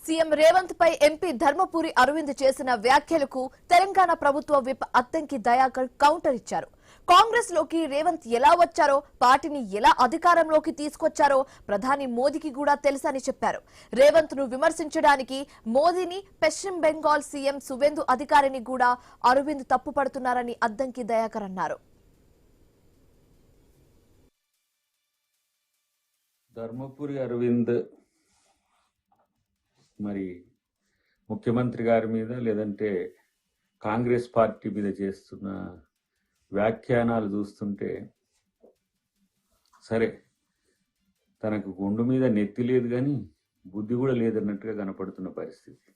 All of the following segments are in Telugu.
సీఎం రేవంత్ పై ఎంపీ ధర్మపురి అరవింద్ చేసిన వ్యాఖ్యలకు తెలంగాణ ప్రభుత్వ విప్ అద్దంకి దయాకర్ కౌంటర్ ఇచ్చారు. కాంగ్రెస్ లోకి రేవంత్ ఎలా వచ్చారో, పార్టీని ఎలా అధికారంలోకి తీసుకొచ్చారో ప్రధాని మోదీకి కూడా తెలుసని చెప్పారు. రేవంత్ ను విమర్శించడానికి మోదీని, పశ్చిమ బెంగాల్ సీఎం సువేందు అధికారిని కూడా అరవింద్ తప్పుపడుతున్నారని అద్దంకి దయాకర్ అన్నారు. ధర్మపురి అరవింద్ మరి ముఖ్యమంత్రి గారి మీద లేదంటే కాంగ్రెస్ పార్టీ మీద చేస్తున్న వ్యాఖ్యానాలు చూస్తుంటే సరే తనకు గుండు మీద నెత్తి లేదు కానీ బుద్ధి కూడా లేదన్నట్టుగా కనపడుతున్న పరిస్థితి.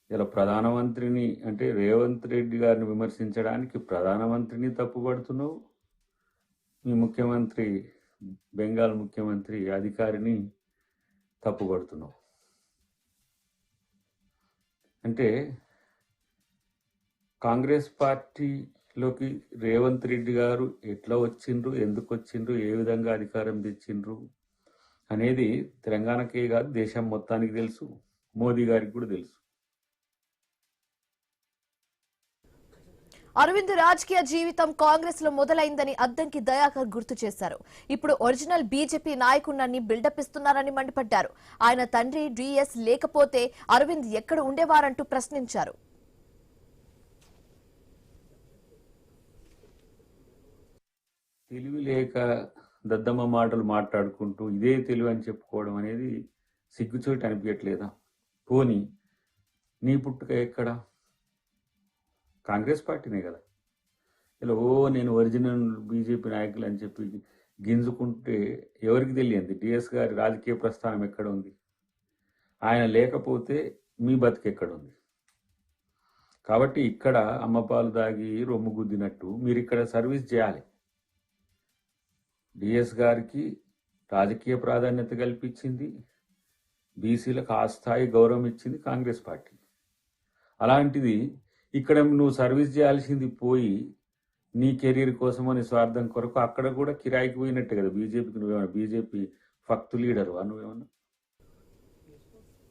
ఇలా ప్రధానమంత్రిని అంటే రేవంత్ రెడ్డి గారిని విమర్శించడానికి ప్రధానమంత్రిని తప్పుపడుతున్నావు, మీ ముఖ్యమంత్రి బెంగాల్ ముఖ్యమంత్రి అధికారిని తప్పుపడుతున్నావు. అంటే కాంగ్రెస్ పార్టీలోకి రేవంత్ రెడ్డి గారు ఎట్లా వచ్చిండ్రు, ఎందుకు వచ్చిండ్రు, ఏ విధంగా అధికారం తెచ్చిండ్రు అనేది తెలంగాణకే కాదు దేశం మొత్తానికి తెలుసు, మోదీ గారికి కూడా తెలుసు. అరవింద్ రాజకీయ జీవితం కాంగ్రెస్ లో మొదలైందని అద్దంకి దయాకర్ గుర్తు చేశారు. ఇప్పుడు ఒరిజినల్ బీజేపీ నాయకుడిని బిల్డప్ ఇస్తున్నారని మండిపడ్డారు. ఆయన తండ్రి డిఎస్ లేకపోతే అరవింద్ ఎక్కడ ఉండేవారంటూ ప్రశ్నించారు. తెలివి లేక దద్దమ్మ మాటలు మాట్లాడుకుంటూ ఇదే తెలివి అని చెప్పుకోవడం అనేది సిగ్గుచోటి అనిపించట్లేదా? పోనీ నీ పుట్టుక ఎక్కడ? కాంగ్రెస్ పార్టీనే కదా. ఇలా నేను ఒరిజినల్ బీజేపీ నాయకులు అని చెప్పి గింజుకుంటే ఎవరికి తెలియంది డిఎస్ గారి రాజకీయ ప్రస్థానం ఎక్కడ ఉంది? ఆయన లేకపోతే మీ బతుకు ఎక్కడ ఉంది? కాబట్టి ఇక్కడ అమ్మపాలు దాగి రొమ్ము గుద్దినట్టు మీరు ఇక్కడ సర్వీస్ చేయాలి. డిఎస్ గారికి రాజకీయ ప్రాధాన్యత కల్పించింది, బీసీలకు ఆ స్థాయి గౌరవం ఇచ్చింది కాంగ్రెస్ పార్టీ. అలాంటిది ఇక్కడ నువ్వు సర్వీస్ చేయాల్సింది పోయి నీ కెరీర్ కోసమని స్వార్థం కొరకు అక్కడ కూడా కిరాయికి పోయినట్టే కదా బీజేపీకి. నువ్వేమన్నా బీజేపీ ఫక్తు లీడరు నువ్వేమన్నా?